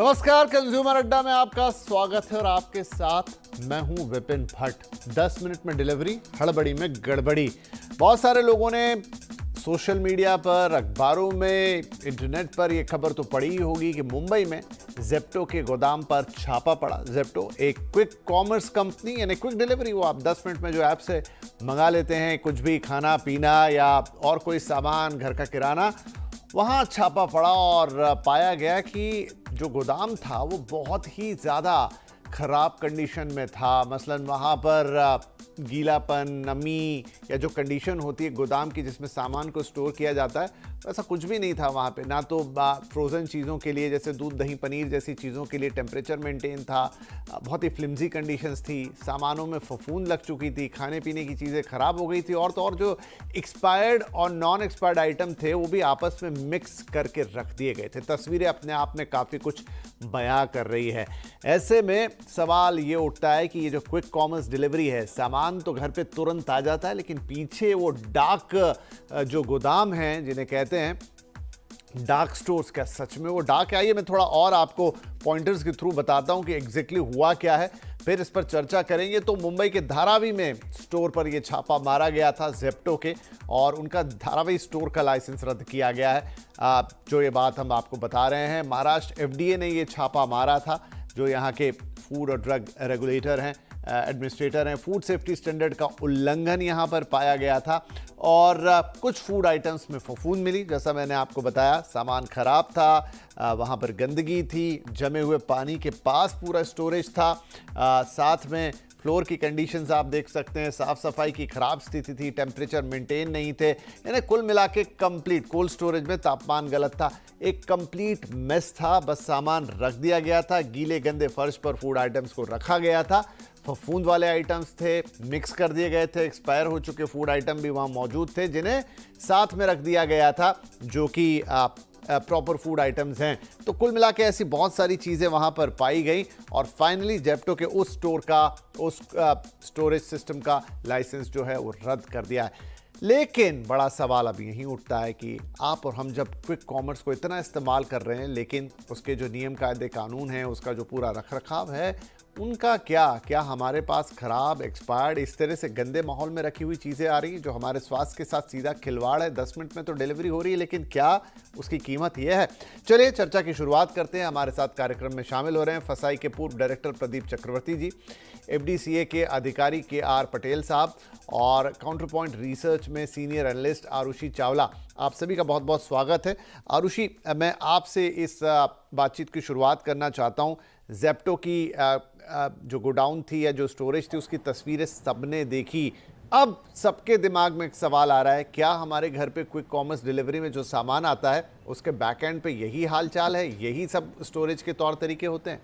नमस्कार, कंज्यूमर अड्डा में आपका स्वागत है और आपके साथ मैं हूं विपिन भट्ट। 10 मिनट में डिलीवरी, हड़बड़ी में गड़बड़ी। बहुत सारे लोगों ने सोशल मीडिया पर, अखबारों में, इंटरनेट पर यह खबर तो पड़ी ही होगी कि मुंबई में जेप्टो के गोदाम पर छापा पड़ा। जेप्टो एक क्विक कॉमर्स कंपनी, यानी क्विक डिलीवरी। वो आप 10 मिनट में जो ऐप से मंगा लेते हैं कुछ भी खाना पीना या और कोई सामान, घर का किराना, वहाँ छापा पड़ा और पाया गया कि जो गोदाम था वो बहुत ही ज़्यादा ख़राब कंडीशन में था। मसलन वहाँ पर गीलापन, नमी या जो कंडीशन होती है गोदाम की जिसमें सामान को स्टोर किया जाता है, वैसा कुछ भी नहीं था वहाँ पे। ना तो फ्रोज़न चीज़ों के लिए जैसे दूध, दही, पनीर जैसी चीज़ों के लिए टेम्परेचर मेंटेन था। बहुत ही फ्लिमजी कंडीशंस थी। सामानों में फफूंद लग चुकी थी, खाने पीने की चीज़ें ख़राब हो गई थी और तो और जो एक्सपायर्ड और नॉन एक्सपायर्ड आइटम थे वो भी आपस में मिक्स करके रख दिए गए थे। तस्वीरें अपने आप में काफ़ी कुछ बयां कर रही है। ऐसे में सवाल ये उठता है कि ये जो क्विक कॉमर्स डिलीवरी है, सामान तो घर पे तुरंत आ जाता है, लेकिन पीछे वो डार्क जो गोदाम हैं जिन्हें कहते हैं डार्क स्टोर्स, क्या सच में वो डार्क है? आइए मैं थोड़ा और आपको पॉइंटर्स के थ्रू बताता हूं कि एग्जैक्टली हुआ क्या है, फिर इस पर चर्चा करेंगे। तो मुंबई के धारावी में स्टोर पर ये छापा मारा गया था जेप्टो के, और उनका धारावी स्टोर का लाइसेंस रद्द किया गया है। जो ये बात हम आपको बता रहे हैं, महाराष्ट्र एफडीए ने ये छापा मारा था, जो यहाँ के फूड और ड्रग रेगुलेटर हैं, एडमिनिस्ट्रेटर हैं। फूड सेफ्टी स्टैंडर्ड का उल्लंघन यहाँ पर पाया गया था और कुछ फूड आइटम्स में फफूंद मिली। जैसा मैंने आपको बताया, सामान खराब था, वहाँ पर गंदगी थी, जमे हुए पानी के पास पूरा स्टोरेज था। साथ में फ्लोर की कंडीशंस आप देख सकते हैं, साफ़ सफाई की ख़राब स्थिति थी, टेम्परेचर मेंटेन नहीं थे। यानी कुल मिला के कंप्लीट, कोल्ड स्टोरेज में तापमान गलत था, एक कंप्लीट मेस था। बस सामान रख दिया गया था, गीले गंदे फर्श पर फूड आइटम्स को रखा गया था, फफूंद वाले आइटम्स थे, मिक्स कर दिए गए थे, एक्सपायर हो चुके फूड आइटम भी वहाँ मौजूद थे जिन्हें साथ में रख दिया गया था, जो कि प्रॉपर फूड आइटम्स हैं। तो कुल मिला के ऐसी बहुत सारी चीज़ें वहाँ पर पाई गई और फाइनली जेप्टो के उस स्टोर का, उस स्टोरेज सिस्टम का लाइसेंस जो है वो रद्द कर दिया है। लेकिन बड़ा सवाल अब यही उठता है कि आप और हम जब क्विक कॉमर्स को इतना इस्तेमाल कर रहे हैं, लेकिन उसके जो नियम कायदे कानून हैं, उसका जो पूरा रखरखाव है, उनका क्या हमारे पास ख़राब, एक्सपायर्ड, इस तरह से गंदे माहौल में रखी हुई चीज़ें आ रही हैं जो हमारे स्वास्थ्य के साथ सीधा खिलवाड़ है। 10 मिनट में तो डिलीवरी हो रही है, लेकिन क्या उसकी कीमत यह है? चलिए चर्चा की शुरुआत करते हैं। हमारे साथ कार्यक्रम में शामिल हो रहे हैं फसाई के पूर्व डायरेक्टर प्रदीप चक्रवर्ती जी, एफडीसीए के अधिकारी KR पटेल साहब और काउंटर पॉइंट रिसर्च में सीनियर एनालिस्ट आरुषि चावला। आप सभी का बहुत बहुत स्वागत है। आरुषि, मैं आपसे इस बातचीत की शुरुआत करना चाहता हूं। जेप्टो की जो गोडाउन थी या जो स्टोरेज थी, उसकी तस्वीरें सबने देखी। अब सबके दिमाग में एक सवाल आ रहा है, क्या हमारे घर पे क्विक कॉमर्स डिलीवरी में जो सामान आता है उसके बैक एंड पे यही हाल चाल है, यही सब स्टोरेज के तौर तरीके होते हैं?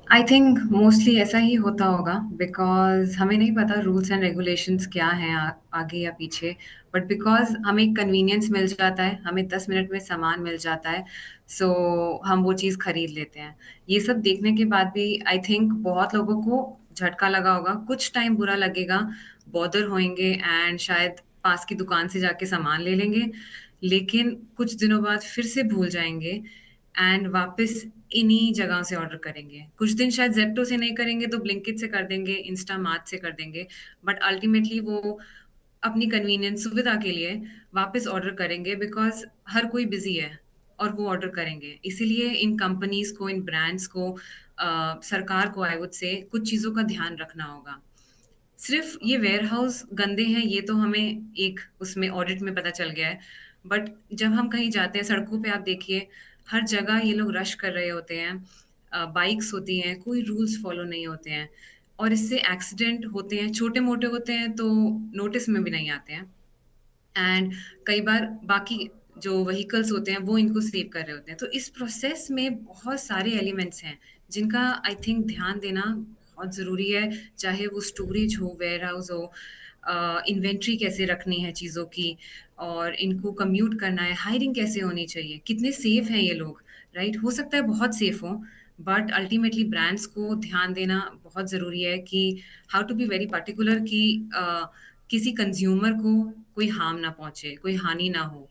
आई थिंक मोस्टली ऐसा ही होता होगा बिकॉज़ हमें नहीं पता रूल्स एंड रेगुलेशंस क्या हैं आगे या पीछे, बट बिकॉज़ हमें एक कन्वीनियंस मिल जाता है, हमें 10 मिनट में सामान मिल जाता है, सो हम वो चीज़ खरीद लेते हैं। ये सब देखने के बाद भी आई थिंक बहुत लोगों को झटका लगा होगा, कुछ टाइम बुरा लगेगा, बॉदर होएँगे एंड शायद पास की दुकान से जाके सामान ले लेंगे, लेकिन कुछ दिनों बाद फिर से भूल जाएँगे एंड वापस इन्हीं जगह से ऑर्डर करेंगे। कुछ दिन शायद ज़ेप्टो से नहीं करेंगे तो ब्लिंकिट से कर देंगे, इंस्टामार्ट से कर देंगे, बट अल्टीमेटली वो अपनी कन्वीनियंस, सुविधा के लिए वापस ऑर्डर करेंगे बिकॉज़ हर कोई बिज़ी है और वो ऑर्डर करेंगे। इसीलिए इन कंपनीज़ को, इन ब्रांड्स को सरकार को आई वुड से कुछ चीज़ों का ध्यान रखना होगा। सिर्फ़ ये वेयरहाउस गंदे हैं, ये तो हमें एक उसमें ऑडिट में पता चल गया है। बट जब हम कहीं जाते हैं, सड़कों पे आप देखिए, हर जगह ये लोग रश कर रहे होते हैं। बाइक्स होती हैं, कोई रूल्स फ़ॉलो नहीं होते हैं और इससे एक्सीडेंट होते हैं, छोटे-मोटे होते हैं तो नोटिस में भी नहीं आते हैं। एंड कई बार बाकी जो व्हीकल्स होते हैं, वो इनको सेव कर रहे होते हैं। तो इस प्रोसेस में बहुत सारे एलिमेंट्स हैं, जिनका आई थिंक ध्यान देना बहुत ज़रूरी है, चाहे वो स्टोरेज हो, वेयरहाउस हो, इन्वेंट्री कैसे रखनी है चीज़ों की और इनको कम्यूट करना है, हायरिंग कैसे होनी चाहिए, कितने सेफ हैं ये लोग, राइट? हो सकता है बहुत सेफ हों, बट अल्टीमेटली ब्रांड्स को ध्यान देना बहुत ज़रूरी है कि how to be very particular कि किसी कंज्यूमर को कोई हार्म ना पहुँचे, कोई हानि ना हो।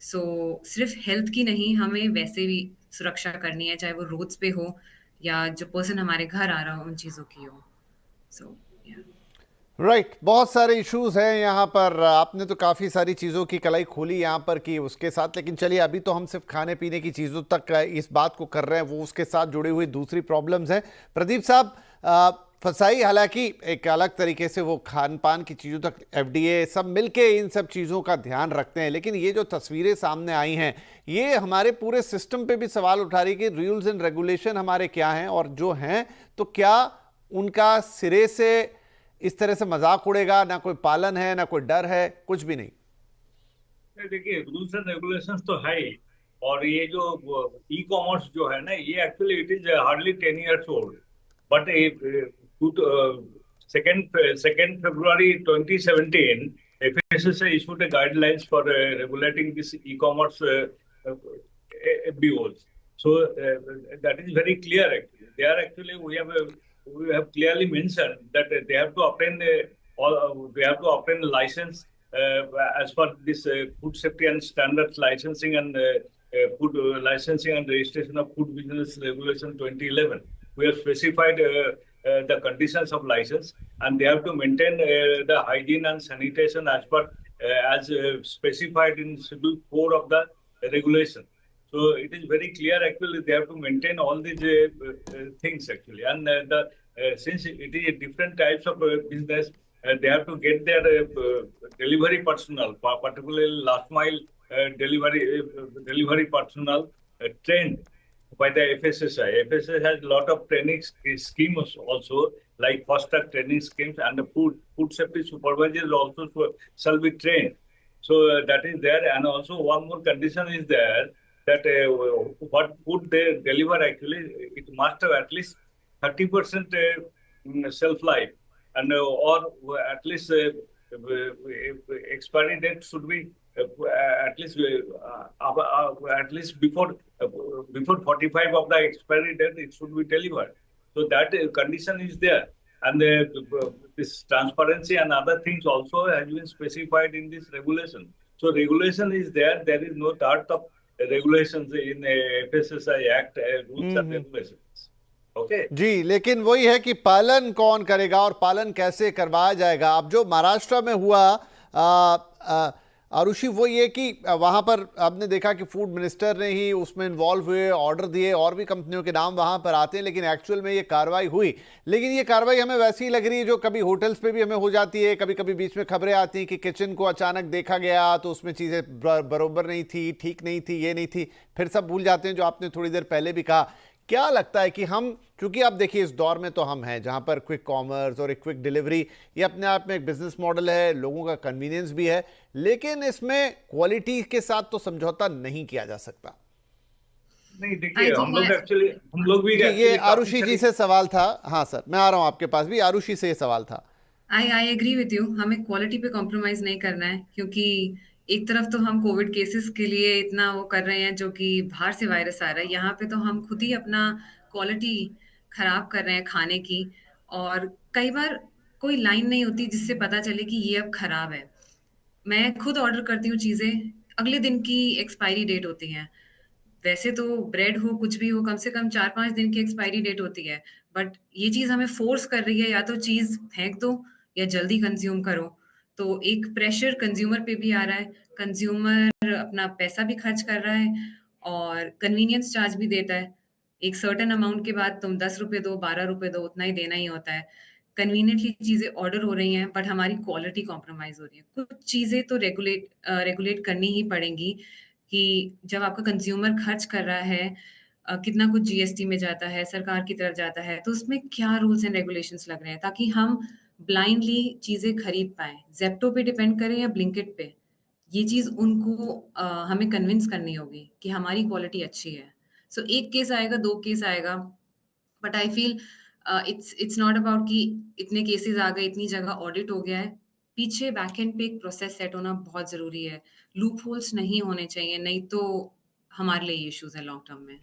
सिर्फ़ हेल्थ की नहीं, हमें वैसे भी सुरक्षा करनी है, चाहे वो रोड्स पे हो या जो पर्सन हमारे घर आ रहा हो उन चीज़ों की हो। सो या राइट बहुत सारे इश्यूज हैं यहाँ पर। आपने तो काफ़ी सारी चीज़ों की कलाई खोली यहाँ पर कि उसके साथ, लेकिन चलिए अभी तो हम सिर्फ खाने पीने की चीज़ों तक इस बात को कर रहे हैं, वो उसके साथ जुड़ी हुई दूसरी प्रॉब्लम्स हैं। प्रदीप साहब, फसाई हालांकि एक अलग तरीके से वो खान पान की चीज़ों तक एफडीए सब मिलके इन सब चीज़ों का ध्यान रखते हैं, लेकिन ये जो तस्वीरें सामने आई हैं ये हमारे पूरे सिस्टम पे भी सवाल उठा रही है कि रूल्स एंड रेगुलेशन हमारे क्या हैं, और जो हैं तो क्या उनका सिरे से इस तरह से मजाक उड़ेगा, ना कोई पालन है ना कोई डर है, कुछ भी नहीं। देखिए, रूल्स एंड रेगुलेशंस तो है ही। और ये जो ई कॉमर्स जो है ना, ये actually it is hardly 10 years old. But second February 2017, FSSAI issued a guidelines for regulating this e-commerce FBOs. So that is very clear. Actually, they are actually we have clearly mentioned that they have to obtain they have to obtain a license as per this food safety and standards licensing and food licensing and registration of food business regulation 2011. We have specified the conditions of license, and they have to maintain the hygiene and sanitation as per as specified in Schedule 4 of the regulation. So it is very clear. Actually, they have to maintain all these things actually, and since it is different types of business, they have to get their delivery personnel, particularly last mile delivery personnel, trained by the FSSAI. FSSAI has a lot of training schemes also, like fast track training schemes, and the food safety supervisors also shall be trained. So that is there, and also one more condition is there that what food they deliver actually, it must have at least 30% shelf life, and or at least expiry date should be at least before 45 of the expiry date it should be delivered. So that condition is there, and this transparency and other things also has been specified in this regulation. So regulation is there. There is no doubt of regulations in FSSAI Act, rules and regulations. Okay. जी, लेकिन वही है कि पालन कौन करेगा और पालन कैसे करवाया जाएगा। अब जो महाराष्ट्र में हुआ आरुषि, वो ये कि वहाँ पर आपने देखा कि फूड मिनिस्टर ने ही उसमें इन्वॉल्व हुए, ऑर्डर दिए, और भी कंपनियों के नाम वहाँ पर आते हैं, लेकिन एक्चुअल में ये कार्रवाई हुई। लेकिन ये कार्रवाई हमें वैसी ही लग रही है जो कभी होटल्स पे भी हमें हो जाती है। कभी कभी बीच में खबरें आती हैं कि किचन को अचानक देखा गया तो उसमें चीज़ें बरोबर नहीं थी, ठीक नहीं थी, ये नहीं थी, फिर सब भूल जाते हैं, जो आपने थोड़ी देर पहले भी कहा। क्या लगता है कि हम, क्योंकि आप देखिए इस दौर में तो हम हैं जहां पर क्विक कॉमर्स और एक क्विक डिलीवरी ये अपने आप में एक बिजनेस मॉडल है, लोगों का कन्वीनियंस भी है, लेकिन इसमें क्वालिटी के साथ तो समझौता नहीं किया जा सकता। नहीं, देखिए हम लोग भी ये आरुषि जी से सवाल था। हाँ सर, मैं आ रहा हूं आपके पास भी। आरुषि से ये सवाल था। आई एग्री विथ यू, हमें क्वालिटी पे कॉम्प्रोमाइज नहीं करना है, क्योंकि एक तरफ तो हम कोविड केसेस के लिए इतना वो कर रहे हैं जो कि बाहर से वायरस आ रहा है, यहाँ पे तो हम खुद ही अपना क्वालिटी खराब कर रहे हैं खाने की। और कई बार कोई लाइन नहीं होती जिससे पता चले कि ये अब खराब है। मैं खुद ऑर्डर करती हूँ चीज़ें, अगले दिन की एक्सपायरी डेट होती है। वैसे तो ब्रेड हो कुछ भी हो, कम से कम 4-5 दिन की एक्सपायरी डेट होती है, बट ये चीज़ हमें फोर्स कर रही है या तो चीज़ फेंक दो या जल्दी कंज्यूम करो। तो एक प्रेशर कंज्यूमर पे भी आ रहा है, कंज्यूमर अपना पैसा भी खर्च कर रहा है और कन्वीनियंस चार्ज भी देता है। एक सर्टेन अमाउंट के बाद तुम ₹10 दो, ₹12 दो, उतना ही देना ही होता है। कन्वीनिएंटली चीज़ें ऑर्डर हो रही हैं, बट हमारी क्वालिटी कॉम्प्रोमाइज़ हो रही है। कुछ चीज़ें तो रेगुलेट करनी ही पड़ेंगी कि जब आपका कंज्यूमर खर्च कर रहा है, कितना कुछ जीएसटी में जाता है, सरकार की तरफ जाता है, तो उसमें क्या रूल्स एंड रेगुलेशंस लग रहे हैं ताकि हम ब्लाइंडली चीज़ें खरीद पाएँ। ज़ेप्टो पे डिपेंड करें या ब्लिंकिट पे, ये चीज़ उनको हमें कन्विंस करनी होगी कि हमारी क्वालिटी अच्छी है। सो एक केस आएगा, 2 केस आएगा, but I feel it's not about कि इतने केसेस आ गए, इतनी जगह ऑडिट हो गया है। पीछे बैकएंड पे एक प्रोसेस सेट होना बहुत ज़रूरी है। लूप होल्स नहीं होने चाहिए, नहीं तो हमारे लिए इश्यूज़ हैं लॉन्ग टर्म में।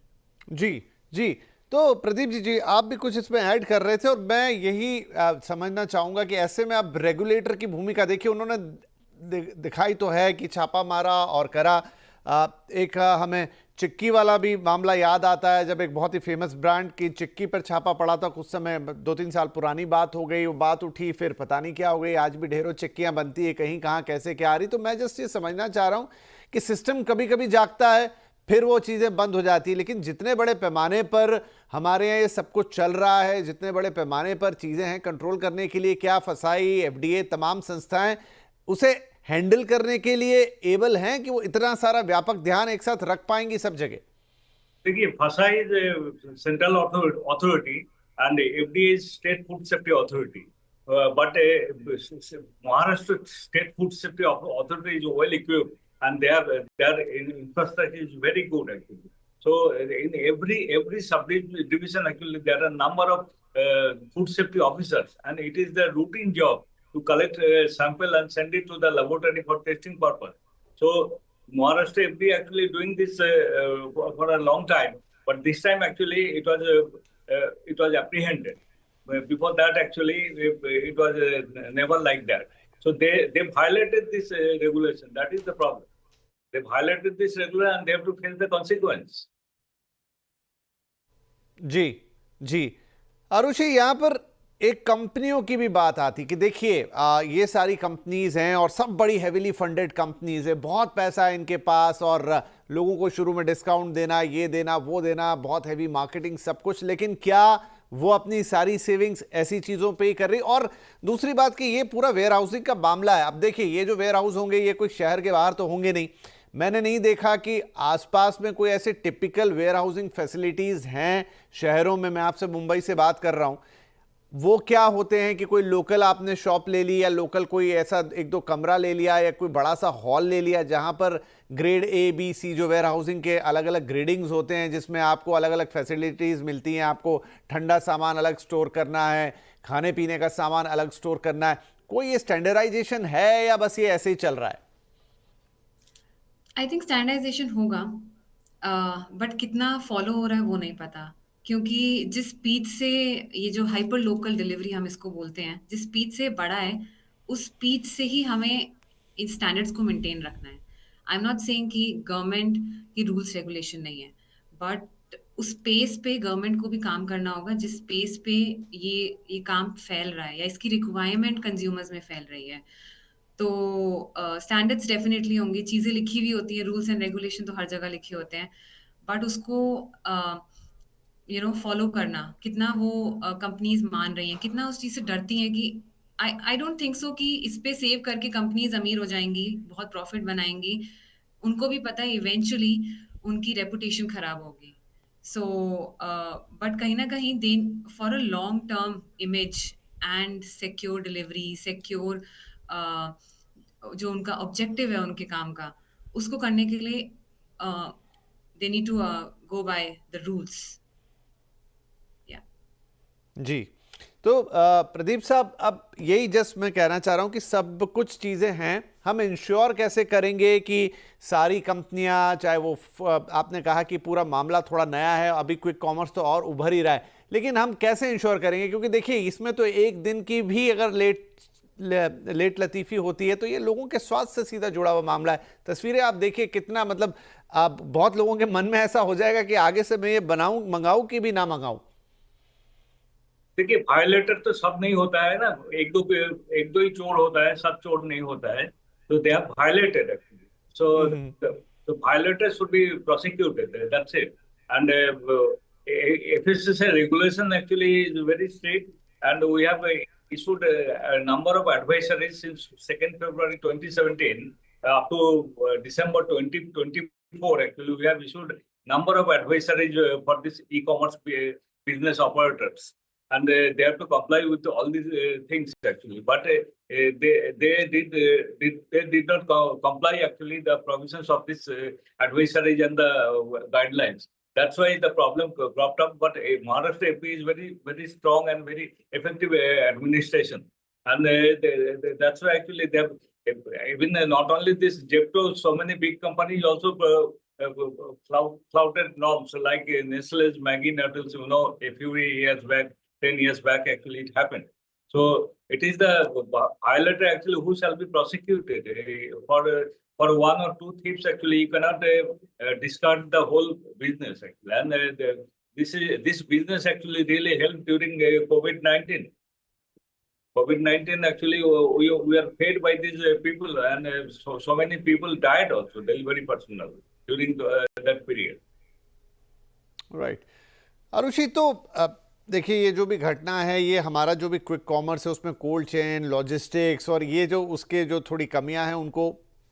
जी, जी। तो प्रदीप जी, आप भी कुछ इसमें ऐड कर रहे थे और मैं यही समझना चाहूँगा कि ऐसे में अब रेगुलेटर की भूमिका देखिए, उन्होंने दिखाई तो है कि छापा मारा और करा, एक हमें चिक्की वाला भी मामला याद आता है, जब एक बहुत ही फेमस ब्रांड की चिक्की पर छापा पड़ा था कुछ समय, 2-3 साल पुरानी बात हो गई, वो बात उठी, फिर पता नहीं क्या हो गई, आज भी ढेरों चिक्कियां बनती है, कहीं कहाँ कैसे क्या आ रही। तो मैं जस्ट ये समझना चाह रहा हूँ कि सिस्टम कभी कभी जागता है, फिर वो चीज़ें बंद हो जाती है। लेकिन जितने बड़े पैमाने पर हमारे यहाँ ये सब कुछ चल रहा है, जितने बड़े पैमाने पर चीज़ें हैं, कंट्रोल करने के लिए क्या FSSAI, FDA तमाम संस्थाएं उसे हैंडल करने के लिए एबल हैं कि वो इतना सारा व्यापक ध्यान एक साथ रख पाएंगी सब जगह? देखिए, FSSAI is central authority and FDA is state food safety authority. But Maharashtra State Food Safety Authority is well equipped, and their infrastructure is very good actually. So in every subdivision actually there are a number of food safety officers, and it is their routine job to collect sample and send it to the laboratory for testing purpose. So Maharashtra FDA actually doing this for a long time, but this time actually it was apprehended. Before that, actually, it was never like that. So they violated this regulation. That is the problem. They violated this regulation and they have to face the consequence. जी जी, आरुषि, यहाँ पर एक कंपनियों की भी बात आती कि देखिए ये सारी कंपनीज हैं और सब बड़ी हेविली फंडेड कंपनीज है, बहुत पैसा है इनके पास और लोगों को शुरू में डिस्काउंट देना, ये देना, वो देना, बहुत हेवी मार्केटिंग, सब कुछ, लेकिन क्या वो अपनी सारी सेविंग्स ऐसी चीज़ों पे ही कर रही? और दूसरी बात कि ये पूरा वेयर हाउसिंग का मामला है। अब देखिए, ये जो वेयर हाउस होंगे ये कोई शहर के बाहर तो होंगे नहीं, मैंने नहीं देखा कि आसपास में कोई ऐसे टिपिकल वेयर हाउसिंग फैसिलिटीज़ हैं शहरों में। मैं आपसे मुंबई से बात कर रहा हूँ, वो क्या होते हैं कि कोई लोकल आपने शॉप ले ली या लोकल कोई ऐसा 1-2 कमरा ले लिया या कोई बड़ा सा हॉल ले लिया जहां पर ग्रेड A, B, C जो वेयर हाउसिंग के अलग अलग ग्रेडिंग्स होते हैं, जिसमें आपको अलग अलग फैसिलिटीज़ मिलती हैं, आपको ठंडा सामान अलग स्टोर करना है, खाने पीने का सामान अलग स्टोर करना है। कोई ये स्टैंडर्डाइजेशन है या बस ये ऐसे ही चल रहा है? आई थिंक स्टैंडर्डाइजेशन होगा, बट कितना फॉलो हो रहा है वो नहीं पता, क्योंकि जिस स्पीड से ये जो हाइपर लोकल डिलीवरी हम इसको बोलते हैं, जिस स्पीड से बढ़ा है, उस स्पीड से ही हमें इन स्टैंडर्ड्स को मेंटेन रखना है। आई एम नॉट सेइंग कि गवर्नमेंट की रूल्स रेगुलेशन नहीं है, बट उस स्पेस पे गवर्नमेंट को भी काम करना होगा जिस स्पेस पे ये काम फैल रहा है या इसकी रिक्वायरमेंट कंज्यूमर्स में फैल रही है। तो स्टैंडर्ड्स डेफिनेटली होंगे, चीज़ें लिखी हुई होती हैं, रूल्स एंड रेगुलेशन तो हर जगह लिखे होते हैं, बट उसको फॉलो करना, कितना वो कंपनीज मान रही हैं, कितना उस चीज़ से डरती हैं कि आई डोंट थिंक सो कि इस पे सेव करके कंपनीज अमीर हो जाएंगी, बहुत प्रॉफिट बनाएंगी। उनको भी पता है इवेंचुअली उनकी रेपुटेशन खराब होगी। सो बट कहीं ना कहीं they for a long term image and secure delivery, secure जो उनका ऑब्जेक्टिव है उनके काम का, उसको करने के लिए they need to go by the rules. जी, तो प्रदीप साहब, अब यही जस्ट मैं कहना चाह रहा हूं कि सब कुछ चीज़ें हैं, हम इंश्योर कैसे करेंगे कि सारी कंपनियां, चाहे वो आपने कहा कि पूरा मामला थोड़ा नया है, अभी क्विक कॉमर्स तो और उभर ही रहा है, लेकिन हम कैसे इंश्योर करेंगे? क्योंकि देखिए, इसमें तो एक दिन की भी अगर लेट लतीफ़ी होती है तो ये लोगों के स्वास्थ्य से सीधा जुड़ा हुआ मामला है। तस्वीरें आप देखिए कितना, मतलब आप बहुत लोगों के मन में ऐसा हो जाएगा कि आगे से मैं ये मंगाऊं कि भी ना मंगाऊं। देखिए, वायलेटर तो सब नहीं होता है ना, एक दो ही चोर होता है, सब चोर नहीं होता है। तो they have violated actually, so the violators should be prosecuted, that's it. And FSSAI regulation actually is very strict, and we have issued a number of advisories since 2nd February 2017 up to December 2024. Actually, we have issued number of advisories for this e-commerce business operators, and they have to comply with all these things actually. But they did not comply actually the provisions of this advisories and the guidelines. That's why the problem cropped up. But Maharashtra AP is very strong and very effective administration, and that's why actually they have even not only this Zepto, so many big companies also flouted norms like Nestle's Maggi Noodles. A few years back, 10 years back, actually it happened. So it is the violator actually who shall be prosecuted for for one or two thieves, actually, you cannot discard the whole business, actually. And this business actually really helped during COVID-19. COVID-19, actually, we are paid by these people, and so many people died also, delivery personnel, during that period. Right Arushi, तो देखिए ये जो भी घटना है, ये हमारा जो भी क्विक कॉमर्स है उसमें कोल्ड चेन, लॉजिस्टिक्स और ये जो उसके जो थोड़ी कमियां हैं उनको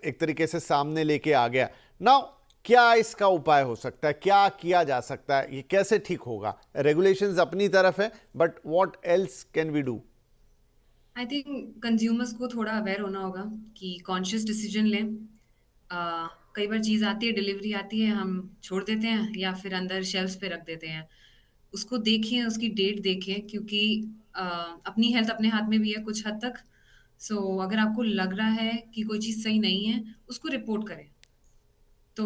एक तरीके से सामने लेके आ गया। नाउ क्या इसका उपाय हो सकता है, क्या किया जा सकता है, ये कैसे ठीक होगा? रेगुलेशंस अपनी तरफ है, but what else can we do? I think consumers को थोड़ा अवेयर होना होगा कि कॉन्शियस डिसीजन लें। कई बार चीज़ आती है, डिलीवरी आती है, हम छोड़ देते हैं या फिर अंदर शेल्फ्स पे रख देते हैं। उसको देखें, उसकी डेट देखें, क्योंकि अपनी हेल्थ अपने हाथ में भी है कुछ हद तक। सो अगर आपको लग रहा है कि कोई चीज़ सही नहीं है, उसको रिपोर्ट करें, तो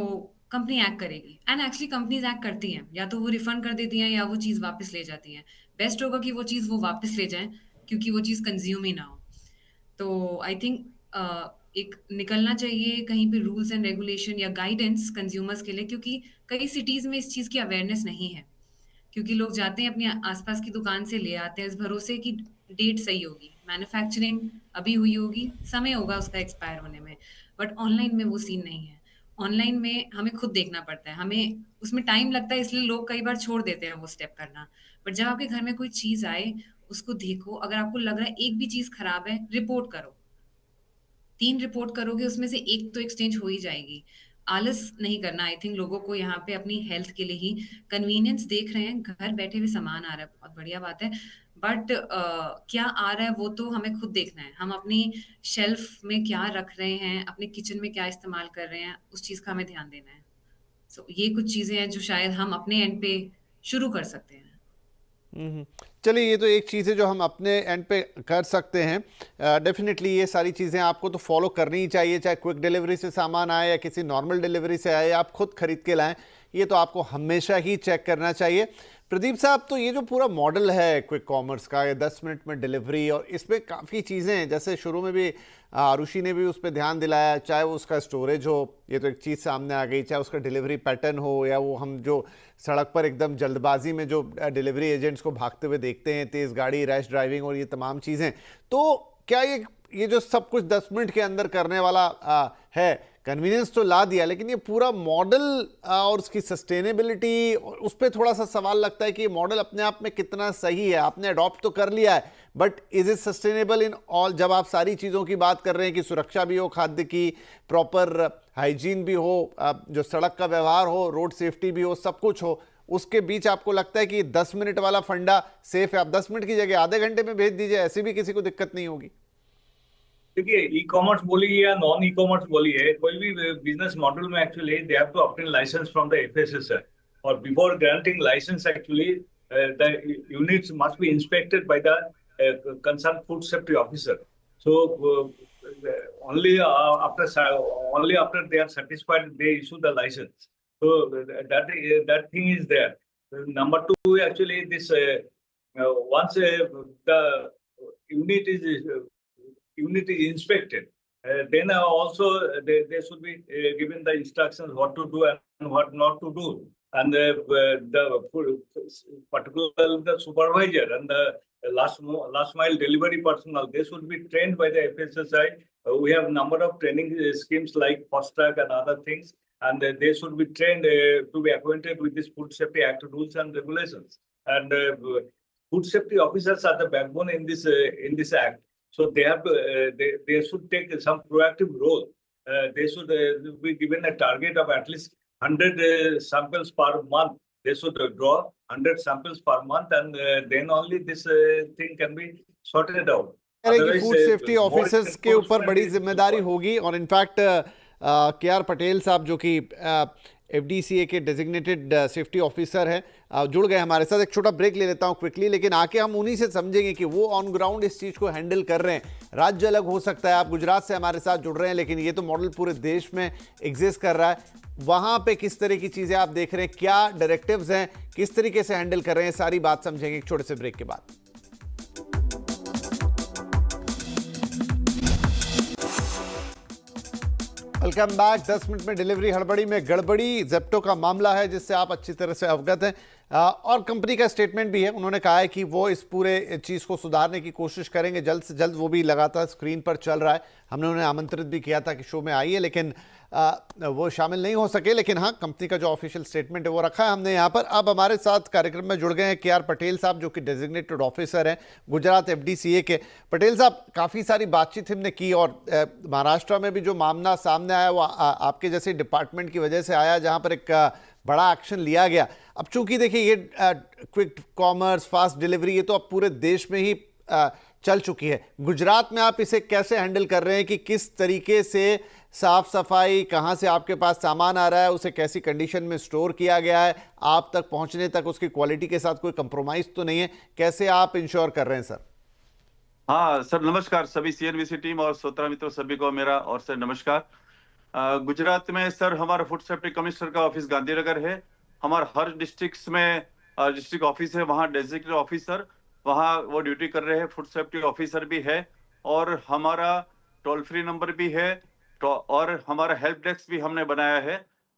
कंपनी एक्ट करेगी। एंड एक्चुअली कंपनीज एक्ट करती हैं, या तो वो रिफंड कर देती हैं या वो चीज़ वापस ले जाती हैं। बेस्ट होगा कि वो चीज़ वो वापस ले जाएं, क्योंकि वो चीज़ कंज्यूम ही ना हो। तो आई थिंक एक निकलना चाहिए कहीं पे रूल्स एंड रेगुलेशन या गाइडेंस कंज्यूमर्स के लिए, क्योंकि कई सिटीज़ में इस चीज़ की अवेयरनेस नहीं है। क्योंकि लोग जाते हैं अपने आसपास की दुकान से ले आते हैं इस भरोसे कि डेट सही होगी, मैन्युफैक्चरिंग अभी हुई होगी, समय होगा उसका एक्सपायर होने में। बट ऑनलाइन में वो सीन नहीं है। ऑनलाइन में हमें खुद देखना पड़ता है, हमें उसमें टाइम लगता है, इसलिए लोग कई बार छोड़ देते हैं वो स्टेप करना। बट जब आपके घर में कोई चीज़ आए, उसको देखो, अगर आपको लग रहा है एक भी चीज़ खराब है, रिपोर्ट करो। 3 रिपोर्ट करोगे, उसमें से 1 तो एक्सचेंज हो ही जाएगी। आलस नहीं करना। आई थिंक लोगों को यहाँ पे अपनी हेल्थ के लिए ही कन्वीनियंस देख रहे हैं, घर बैठे हुए सामान आ रहा है, बहुत बढ़िया बात है। बट क्या आ रहा है वो तो हमें खुद देखना है। हम अपनी शेल्फ में क्या रख रहे हैं, अपने किचन में क्या इस्तेमाल कर रहे हैं, उस चीज़ का हमें ध्यान देना है। सो ये कुछ चीज़ें हैं जो शायद हम अपने एंड पे शुरू कर सकते हैं। चलिए, ये तो एक चीज़ है जो हम अपने एंड पे कर सकते हैं। डेफिनेटली ये सारी चीज़ें आपको तो फॉलो करनी ही चाहिए, चाहे क्विक डिलीवरी से सामान आए या किसी नॉर्मल डिलीवरी से आए, आप खुद खरीद के लाएं, ये तो आपको हमेशा ही चेक करना चाहिए। प्रदीप साहब, तो ये जो पूरा मॉडल है क्विक कॉमर्स का, ये 10 मिनट में डिलीवरी, और इसमें काफ़ी चीज़ें हैं, जैसे शुरू में भी आरुषि ने भी उस पर ध्यान दिलाया, चाहे वो उसका स्टोरेज हो, ये तो एक चीज़ सामने आ गई, चाहे उसका डिलीवरी पैटर्न हो, या वो हम जो सड़क पर एकदम जल्दबाजी में जो डिलीवरी एजेंट्स को भागते हुए देखते हैं, तेज़ गाड़ी, रैश ड्राइविंग और ये तमाम चीज़ें। तो क्या ये जो सब कुछ 10 मिनट के अंदर करने वाला है, कन्वीनियंस तो ला दिया, लेकिन ये पूरा मॉडल और उसकी सस्टेनेबिलिटी, उस पर थोड़ा सा सवाल लगता है कि ये मॉडल अपने आप में कितना सही है। आपने अडॉप्ट तो कर लिया है, but is it sustainable in all? जब आप सारी चीज़ों की बात कर रहे हैं कि सुरक्षा भी हो, खाद्य की प्रॉपर हाइजीन भी हो, जो सड़क का व्यवहार हो, रोड सेफ्टी भी हो, सब कुछ हो, उसके बीच आपको लगता है कि 10 मिनट वाला फंडा सेफ है? आप 10 मिनट की जगह आधे घंटे में भेज दीजिए, ऐसी भी किसी को दिक्कत नहीं होगी। देखिए, ई कॉमर्स बोलिए या नॉन ई कॉमर्स बोलिए, कोई भी बिजनेस मॉडल में actually they have to obtain licence from the FSSAI, और before granting licence actually the units must be inspected by the concern food safety officer. So only after they are satisfied they issue the license. So that thing is there. Number two, actually this once the unit is inspected, then also they should be given the instructions what to do and what not to do. And particularly the supervisor and the last mile delivery personnel, they should be trained by the FSSAI. We have number of training schemes like Fast Track and other things, and they should be trained to be acquainted with this Food Safety Act rules and regulations. And food safety officers are the backbone in this act. So they have to they should take some proactive role. They should be given a target of at least 100 samples per month. They should draw 100 samples per month, and then only this thing can be sorted out. Food safety officers के ऊपर बड़ी जिम्मेदारी होगी, और in fact KR Patel साहब जो कि FDCA के डेजिग्नेटेड सेफ्टी ऑफिसर हैं, जुड़ गए हमारे साथ। एक छोटा ब्रेक ले लेता हूं क्विकली, लेकिन आके हम उन्हीं से समझेंगे कि वो ऑन ग्राउंड इस चीज़ को हैंडल कर रहे हैं। राज्य अलग हो सकता है, आप गुजरात से हमारे साथ जुड़ रहे हैं, लेकिन ये तो मॉडल पूरे देश में एग्जिस्ट कर रहा है। वहाँ पे किस तरह की चीज़ें आप देख रहे हैं, क्या डायरेक्टिव्स हैं, किस तरीके से हैंडल कर रहे हैं, सारी बात समझेंगे एक छोटे से ब्रेक के बाद। Welcome back. 10 मिनट में डिलीवरी हड़बड़ी में गड़बड़ी जेप्टो का मामला है जिससे आप अच्छी तरह से अवगत हैं और कंपनी का स्टेटमेंट भी है। उन्होंने कहा है कि वो इस पूरे चीज़ को सुधारने की कोशिश करेंगे जल्द से जल्द। वो भी लगातार स्क्रीन पर चल रहा है। हमने उन्हें आमंत्रित भी किया था कि शो में आइए, लेकिन वो शामिल नहीं हो सके। लेकिन हाँ, कंपनी का जो ऑफिशियल स्टेटमेंट है वो रखा है हमने यहाँ पर। अब हमारे साथ कार्यक्रम में जुड़ गए हैं KR पटेल साहब, जो कि डेजिग्नेटेड ऑफिसर हैं गुजरात FDCA के। पटेल साहब, काफ़ी सारी बातचीत हमने की और महाराष्ट्र में भी जो मामला सामने आया वो आपके जैसे डिपार्टमेंट की वजह से आया, जहाँ पर एक बड़ा एक्शन लिया गया। अब चूंकि देखिए ये क्विक कॉमर्स, फास्ट डिलीवरी, ये तो अब पूरे देश में ही चल चुकी है। गुजरात में आप इसे कैसे हैंडल कर रहे हैं कि किस तरीके से साफ सफाई, कहां से आपके पास सामान आ रहा है, उसे कैसी कंडीशन में स्टोर किया गया है, आप तक पहुंचने तक उसकी क्वालिटी के साथ कोई कंप्रोमाइज तो नहीं है, कैसे आप इंश्योर कर रहे हैं सर? हाँ सर, नमस्कार सभी CNBC टीम और श्रोता मित्रों सभी को मेरा और सर नमस्कार। गुजरात में सर हमारा फूड सेफ्टी कमिश्नर का ऑफिस गांधीनगर है। हमारा हर डिस्ट्रिक्ट में डिस्ट्रिक्ट ऑफिस है, वहाँ डेजिग्नेटेड ऑफिसर वहाँ वो ड्यूटी कर रहे हैं। फूड सेफ्टी ऑफिसर भी है और हमारा टोल फ्री नंबर भी है और हमारा हेल्प डेस्क भी हमने बनाया है।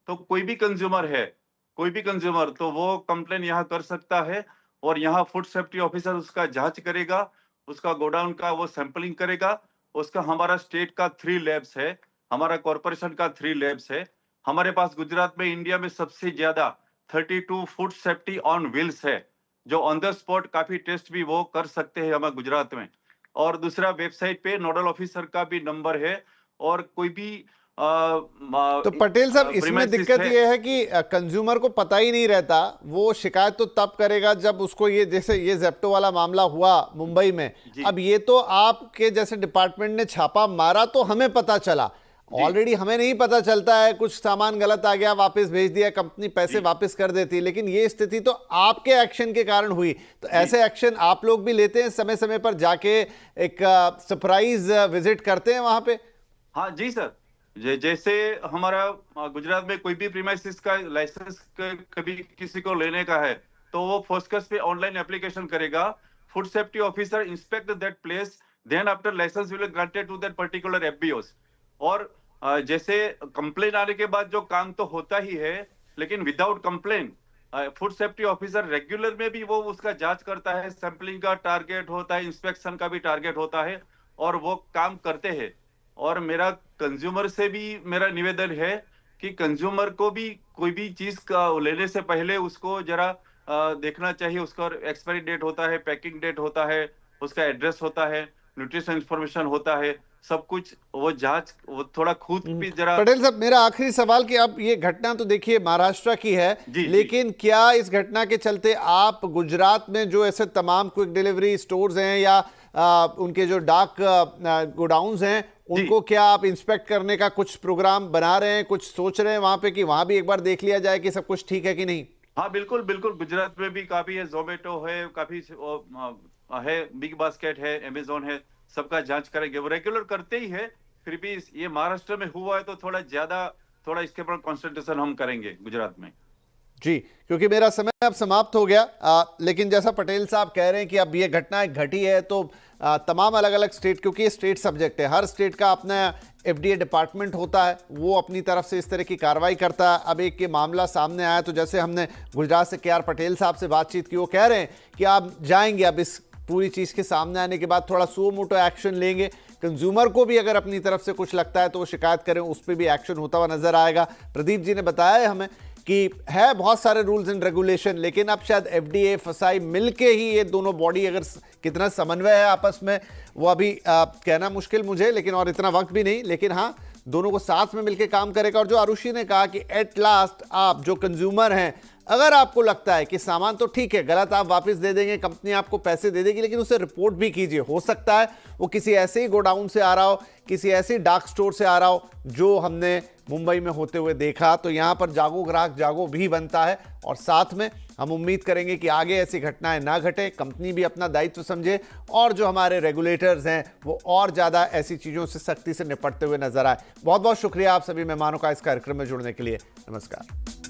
तो कोई भी कंज्यूमर तो वो कंप्लेन यहाँ कर सकता है और यहाँ फूड सेफ्टी ऑफिसर उसका जांच करेगा, उसका गोडाउन का वो सैंपलिंग करेगा। उसका हमारा स्टेट का 3 लैब्स है, हमारा कॉर्पोरेशन का 3 लैब्स है। हमारे पास गुजरात में इंडिया में सबसे ज्यादा 32 फूड सेफ्टी ऑन व्हील्स है, जो ऑन द स्पॉट काफी टेस्ट भी वो कर सकते हैं हमारे गुजरात में। और दूसरा, वेबसाइट पे नोडल ऑफिसर का भी नंबर है और कोई भी तो पटेल साहब, इसमें दिक्कत ये है कि कंज्यूमर को पता ही नहीं रहता। वो शिकायत तो तब करेगा जब उसको ये, जैसे ये जेप्टो वाला मामला हुआ मुंबई में, अब ये तो आपके जैसे डिपार्टमेंट ने छापा मारा तो हमें पता चला। ऑलरेडी हमें नहीं पता चलता है, कुछ सामान गलत आ गया, वापस भेज दिया, कंपनी पैसे वापस कर देती है। लेकिन ये स्थिति तो आपके एक्शन के कारण हुई। तो ऐसे एक्शन आप लोग भी लेते हैं, समय समय पर जाके एक सरप्राइज विजिट करते हैं वहां पे? हाँ जी सर, जैसे हमारा गुजरात में कोई भी प्रीमाइसिस का लाइसेंस कभी किसी को लेने का है तो वो फोस्कस पे ऑनलाइन एप्लीकेशन करेगा। Food safety officer inspect that place, then after licence will granted to that particular FBOs। और जैसे कंप्लेन आने के बाद जो काम तो होता ही है, लेकिन without complain food safety officer regular में भी वो उसका जांच करता है। सैंपलिंग का टारगेट होता है, इंस्पेक्शन का भी टारगेट होता है और वो काम करते हैं। और मेरा कंज्यूमर से भी मेरा निवेदन है कि कंज्यूमर को भी कोई भी चीज का लेने से पहले उसको जरा देखना चाहिए। उसका एक्सपायरी डेट होता है, पैकिंग डेट होता है, उसका एड्रेस होता है, न्यूट्रिशन इंफॉर्मेशन होता है, सब कुछ वो जांच वो थोड़ा खुद भी जरा। पटेल साहब, मेरा आखिरी सवाल कि अब ये घटना तो देखिए महाराष्ट्र की है, लेकिन क्या इस घटना के चलते आप गुजरात में जो ऐसे तमाम क्विक डिलीवरी स्टोर्स हैं या उनके जो डाक गोडाउन्स हैं, उनको क्या आप इंस्पेक्ट करने का कुछ प्रोग्राम बना रहे हैं, कुछ सोच रहे हैं वहां पे कि वहां भी एक बार देख लिया जाए कि सब कुछ ठीक है कि नहीं? हाँ बिल्कुल बिल्कुल, गुजरात में भी काफी है, जोमेटो है, काफी है, बिग बास्केट है, अमेजोन है, सबका जांच करेंगे। वो रेगुलर करते ही है, फिर भी ये महाराष्ट्र में हुआ है तो थोड़ा इसके ऊपर कंसंट्रेशन हम करेंगे गुजरात में जी। क्योंकि मेरा समय अब समाप्त हो गया, लेकिन जैसा पटेल साहब कह रहे हैं कि अब ये घटना घटी है तो तमाम अलग अलग स्टेट, क्योंकि ये स्टेट सब्जेक्ट है, हर स्टेट का अपना FDA डिपार्टमेंट होता है, वो अपनी तरफ से इस तरह की कार्रवाई करता है। अब एक ये मामला सामने आया तो जैसे हमने गुजरात से KR पटेल साहब से बातचीत की, वो कह रहे हैं कि आप जाएंगे, अब इस पूरी चीज़ के सामने आने के बाद थोड़ा सो मोटो एक्शन लेंगे। कंज्यूमर को भी अगर अपनी तरफ से कुछ लगता है तो वो शिकायत करें, उस पर भी एक्शन होता हुआ नजर आएगा। प्रदीप जी ने बताया है हमें कि है बहुत सारे रूल्स एंड रेगुलेशन, लेकिन अब शायद FDA FSI मिलके ही ये दोनों बॉडी अगर कितना समन्वय है आपस में वो अभी कहना मुश्किल मुझे, लेकिन और इतना वक्त भी नहीं, लेकिन हाँ दोनों को साथ में मिलके काम करेगा। और जो आरुषि ने कहा कि एट लास्ट आप जो कंज्यूमर हैं, अगर आपको लगता है कि सामान तो ठीक है, गलत आप वापस दे देंगे, कंपनी आपको पैसे दे देगी, लेकिन उसे रिपोर्ट भी कीजिए। हो सकता है वो किसी ऐसे ही गोडाउन से आ रहा हो, किसी ऐसी डार्क स्टोर से आ रहा हो जो हमने मुंबई में होते हुए देखा। तो यहां पर जागो ग्राहक जागो भी बनता है और साथ में हम उम्मीद करेंगे कि आगे ऐसी घटनाएं ना घटे, कंपनी भी अपना दायित्व समझे और जो हमारे रेगुलेटर्स हैं वो और ज़्यादा ऐसी चीज़ों से सख्ती से निपटते हुए नजर आए। बहुत बहुत शुक्रिया आप सभी मेहमानों का इस कार्यक्रम में जुड़ने के लिए। नमस्कार।